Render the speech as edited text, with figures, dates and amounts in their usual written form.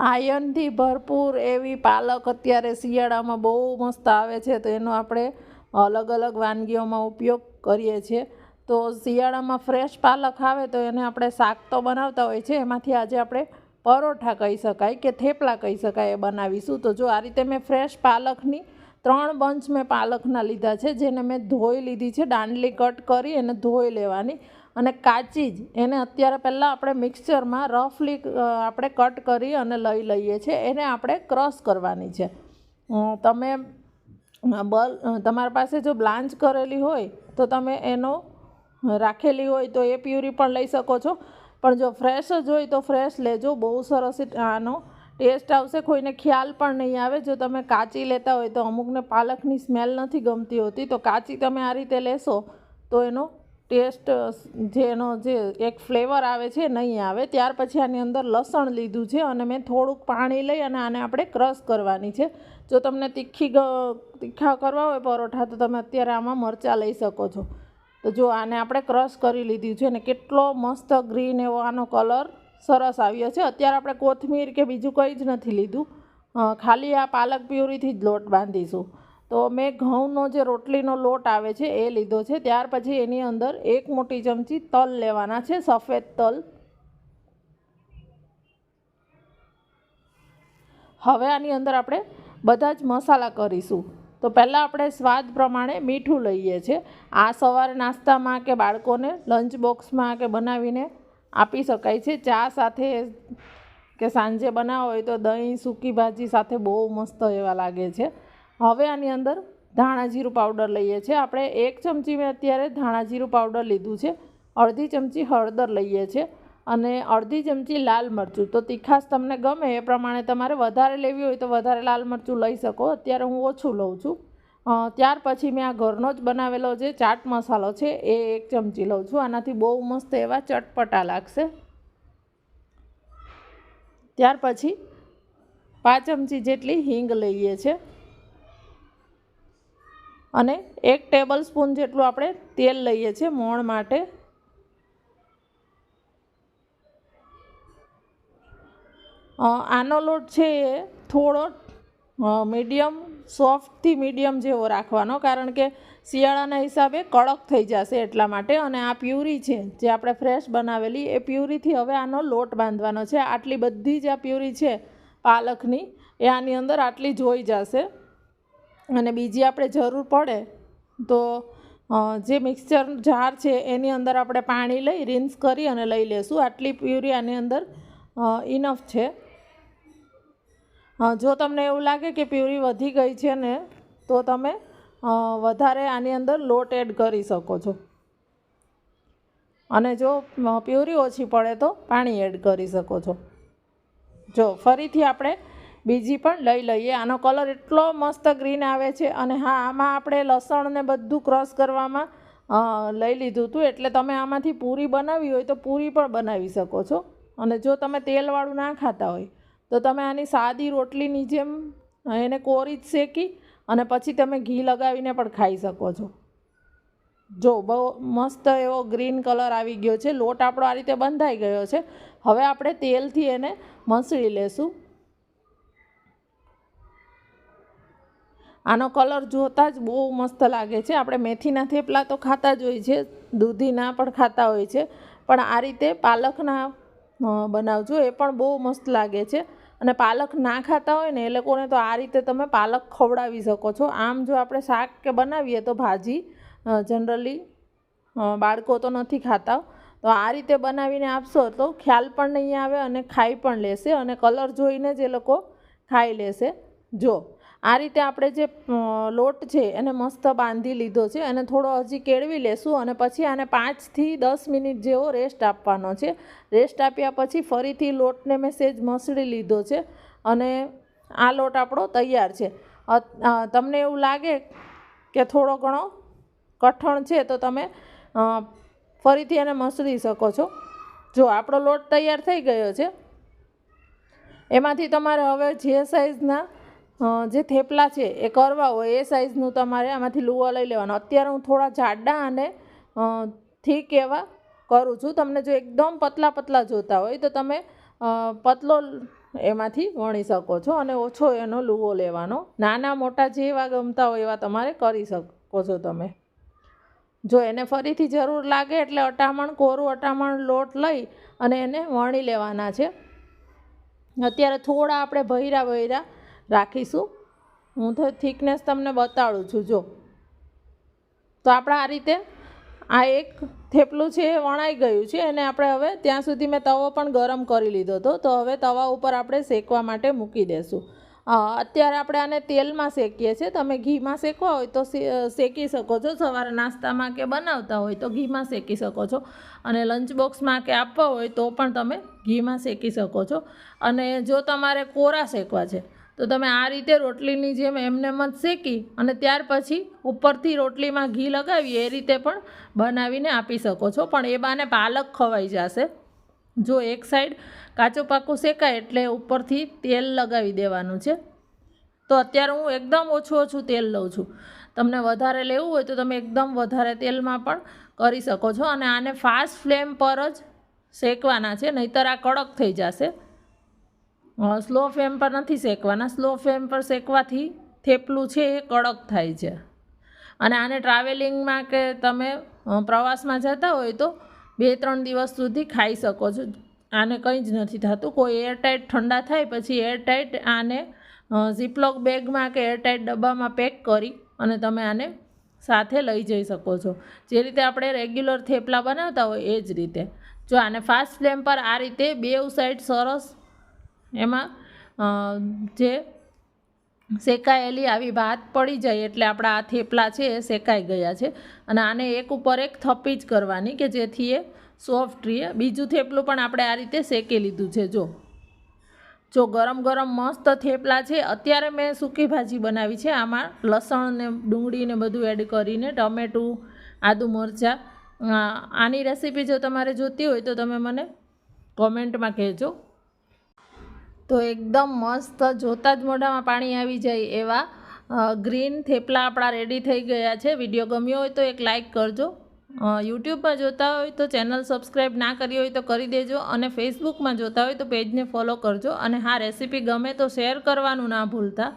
આયર્નથી ભરપૂર એવી પાલક અત્યારે શિયાળામાં બહુ મસ્ત આવે છે, તો એનો આપણે અલગ અલગ વાનગીઓમાં ઉપયોગ કરીએ છીએ. તો શિયાળામાં ફ્રેશ પાલક આવે તો એને આપણે શાક તો બનાવતા હોય છે, એમાંથી આજે આપણે પરોઠા કહી શકાય કે થેપલા કહી શકાય એ બનાવીશું. તો જો આ રીતે મેં ફ્રેશ પાલકની 3 બંચ મેં પાલકના લીધા છે, જેને મેં ધોઈ લીધી છે. દાંડલી કટ કરી એને ધોઈ લેવાની અને કાચી જ એને અત્યારે પહેલાં આપણે મિક્સચરમાં રફલી આપણે કટ કરી અને લઈ લઈએ છીએ. એને આપણે ક્રશ કરવાની છે. તમે તમારા પાસે જો બ્લાન્ચ કરેલી હોય તો તમે એનો રાખેલી હોય તો એ પ્યુરી પણ લઈ શકો છો, પણ જો ફ્રેશ જ હોય તો ફ્રેશ લેજો. બહુ સરસ આનો ટેસ્ટ આવશે, કોઈને ખ્યાલ પણ નહીં આવે. જો તમે કાચી લેતા હોય તો અમુકને પાલકની સ્મેલ નથી ગમતી હોતી, તો કાચી તમે આ રીતે લેશો તો એનો ટેસ્ટ જે એક ફ્લેવર આવે છે નહીં આવે. ત્યાર પછી આની અંદર લસણ લીધું છે અને મેં થોડુંક પાણી લઈ અને આને આપણે ક્રશ કરવાની છે. જો તમને તીખા કરવા હોય પરોઠા તો તમે અત્યારે આમાં મરચાં લઈ શકો છો. તો જો આને આપણે ક્રશ કરી લીધું છે ને કેટલો મસ્ત ગ્રીન એવો આનો કલર સરસ આવ્યો છે. અત્યારે આપણે કોથમીર કે બીજું કંઈ જ નથી લીધું, ખાલી આ પાલક પ્યુરીથી જ લોટ બાંધીશું. તો મેં ઘઉંનો જે રોટલીનો લોટ આવે છે એ લીધો છે. ત્યાર પછી એની અંદર 1 મોટી ચમચી તલ લેવાના છે, સફેદ તલ. હવે આની અંદર આપણે બધા જ મસાલા કરીશું. તો પહેલાં આપણે સ્વાદ પ્રમાણે મીઠું લઈએ છીએ. આ સવારે નાસ્તામાં કે બાળકોને લંચ બોક્સમાં કે બનાવીને આપી શકાય છે. ચા સાથે કે સાંજે બનાવો હોય તો દહીં સૂકી ભાજી સાથે બહુ મસ્ત એવા લાગે છે. હવે આની અંદર ધાણા જીરું પાવડર લઈએ છીએ. આપણે 1 ચમચી મેં અત્યારે ધાણા જીરું પાવડર લીધું છે. અડધી ચમચી હળદર લઈએ છીએ અને અડધી ચમચી લાલ મરચું. તો તીખાશ તમને ગમે એ પ્રમાણે તમારે વધારે લેવી હોય તો વધારે લાલ મરચું લઈ શકો. અત્યારે હું ઓછું લઉં છું. ત્યાર પછી મેં આ ઘરનો જ બનાવેલો જે ચાટ મસાલો છે એ 1 ચમચી લઉં છું. આનાથી બહુ મસ્ત એવા ચટપટા લાગશે. ત્યાર પછી 5 ચમચી જેટલી હિંગ લઈએ છીએ અને 1 ટેબલ સ્પૂન જેટલું આપણે તેલ લઈએ છીએ મોણ માટે. આનો લોટ છે એ થોડો મીડિયમ સોફ્ટથી મીડિયમ જેવો રાખવાનો, કારણ કે શિયાળાના હિસાબે કડક થઈ જશે એટલા માટે. અને આ પ્યુરી છે જે આપણે ફ્રેશ બનાવેલી એ પ્યુરીથી હવે આનો લોટ બાંધવાનો છે. આટલી બધી જ આ પ્યુરી છે પાલકની એ આની અંદર આટલી જોઈ જશે. અને બીજી આપણે જરૂર પડે તો જે મિક્સચર જાર છે એની અંદર આપણે પાણી લઈ રિન્સ કરી અને લઈ લેશું. આટલી પ્યુરી આની અંદર ઇનફ છે. જો તમને એવું લાગે કે પ્યુરી વધી ગઈ છે ને તો તમે વધારે આની અંદર લોટ એડ કરી શકો છો, અને જો પ્યુરી ઓછી પડે તો પાણી એડ કરી શકો છો. જો ફરીથી આપણે બીજી પણ લઈ લઈએ. આનો કલર એટલો મસ્ત ગ્રીન આવે છે. અને હા, આમાં આપણે લસણ ને બધું ક્રશ કરવામાં લઈ લીધું હતું, એટલે તમે આમાંથી પૂરી બનાવી હોય તો પૂરી પણ બનાવી શકો છો. અને જો તમે તેલવાળું ના ખાતા હોય તો તમે આની સાદી રોટલીની જેમ એને કોરી જ શેકી અને પછી તમે ઘી લગાવીને પણ ખાઈ શકો છો. જો બહુ મસ્ત એવો ગ્રીન કલર આવી ગયો છે. લોટ આપણો આ રીતે બંધાઈ ગયો છે. હવે આપણે તેલથી એને મસળી લેશું. આનો કલર જોતાં જ બહુ મસ્ત લાગે છે. આપણે મેથીના થેપલા તો ખાતા જ હોય છે, દૂધીના પણ ખાતા હોય છે, પણ આ રીતે પાલકના બનાવજો, એ પણ બહુ મસ્ત લાગે છે. અને પાલક ના ખાતા હોય ને એ લોકોને તો આ રીતે તમે પાલક ખવડાવી શકો છો. આમ જો આપણે શાક કે બનાવીએ તો ભાજી જનરલી બાળકો તો નથી ખાતા, તો આ રીતે બનાવીને આપશો તો ખ્યાલ પણ નહીં આવે અને ખાઈ પણ લેશે, અને કલર જોઈને જ એ લોકો ખાઈ લેશે. જો આ રીતે આપણે જે લોટ છે એને મસ્ત બાંધી લીધો છે, અને થોડો હજી કેળવી લેશું અને પછી આને 5 થી 10 મિનિટ જેવો રેસ્ટ આપવાનો છે. રેસ્ટ આપ્યા પછી ફરીથી લોટને મેં સેજ મસળી લીધો છે અને આ લોટ આપણો તૈયાર છે. તમને એવું લાગે કે થોડો ઘણો કઠણ છે તો તમે ફરીથી એને મસળી શકો છો. જો આપણો લોટ તૈયાર થઈ ગયો છે. એમાંથી તમારે હવે જે સાઈઝના જે થેપલા છે એ કરવા હોય એ સાઈઝનું તમારે આમાંથી લુવા લઈ લેવાનો. અત્યારે હું થોડા જાડા અને થીક એવા કરું છું. તમને જો એકદમ પતલા પતલા જોતા હોય તો તમે પતલો એમાંથી વણી શકો છો અને ઓછો એનો લૂવો લેવાનો. નાના મોટા જેવા ગમતા હોય એવા તમારે કરી શકો છો તમે. જો એને ફરીથી જરૂર લાગે એટલે કોરું અટામણ લોટ લઈ અને એને વણી લેવાના છે. અત્યારે થોડા આપણે ભૈરા રાખીશું. હું તો થિકનેસ તમને બતાડું છું. જો તો આપણે આ રીતે આ એક થેપલું છે એ વણાઈ ગયું છે અને આપણે હવે ત્યાં સુધી મેં તવો પણ ગરમ કરી લીધો હતો. તો હવે તવા ઉપર આપણે શેકવા માટે મૂકી દઈશું. અત્યારે આપણે આને તેલમાં શેકીએ છીએ. તમે ઘીમાં શેકવા હોય તો શેકી શકો છો. સવારે નાસ્તામાં કે બનાવતા હોય તો ઘીમાં શેકી શકો છો અને લંચ બોક્સમાં કે આપવા હોય તો પણ તમે ઘીમાં શેકી શકો છો. અને જો તમારે કોરા શેકવા છે તો તમે આ રીતે રોટલીની જેમ એમનેમ જ શેકી અને ત્યાર પછી ઉપરથી રોટલીમાં ઘી લગાવી એ રીતે પણ બનાવીને આપી શકો છો. પણ એ બાને પાલક ખવાઈ જશે. જો એક સાઈડ કાચું પાકું શેકાય એટલે ઉપરથી તેલ લગાવી દેવાનું છે. તો અત્યારે હું એકદમ ઓછું તેલ લઉં છું. તમને વધારે લેવું હોય તો તમે એકદમ વધારે તેલમાં પણ કરી શકો છો. અને આને ફાસ્ટ ફ્લેમ પર જ શેકવાના છે, નહીંતર આ કડક થઈ જશે. સ્લો ફ્લેમ પર નથી શેકવાના. સ્લો ફ્લેમ પર શેકવાથી થેપલું છે એ કડક થાય છે. અને આને ટ્રાવેલિંગમાં કે તમે પ્રવાસમાં જતા હોય તો 2-3 દિવસ સુધી ખાઈ શકો છો. આને કંઈ જ નથી થતું. કોઈ એરટાઈટ ઠંડા થાય પછી એરટાઈટ આને ઝીપલોક બેગમાં કે એરટાઈટ ડબ્બામાં પેક કરી અને તમે આને સાથે લઈ જઈ શકો છો. જે રીતે આપણે રેગ્યુલર થેપલા બનાવતા હોય એ જ રીતે. જો આને ફાસ્ટ ફ્લેમ પર આ રીતે બેઉ સાઈડ સરસ એમાં જે શેકાયેલી આવી ભાત પડી જાય એટલે આપણા આ થેપલા છે એ શેકાઈ ગયા છે. અને આને એક ઉપર એક થપ્પી જ કરવાની કે જેથી એ સોફ્ટ રહે. બીજું થેપલું પણ આપણે આ રીતે શેકી લીધું છે. જો ગરમ મસ્ત થેપલા છે. અત્યારે મેં સૂકી ભાજી બનાવી છે. આમાં લસણ ને ડુંગળી ને બધું એડ કરીને, ટમેટું, આદુ, મરચાં. આની રેસીપી જો તમારે જોતી હોય તો તમે મને કોમેન્ટમાં કહેજો. તો એકદમ મસ્ત જોતાં જ મોઢામાં પાણી આવી જાય એવા ગ્રીન થેપલા આપણા રેડી થઈ ગયા છે. વિડીયો ગમ્યો હોય તો એક લાઇક કરજો. યુટ્યુબમાં જોતા હોય તો ચેનલ સબસ્ક્રાઈબ ના કરી હોય તો કરી દેજો. અને ફેસબુકમાં જોતા હોય તો પેજને ફોલો કરજો. અને હા, રેસીપી ગમે તો શેર કરવાનું ના ભૂલતા.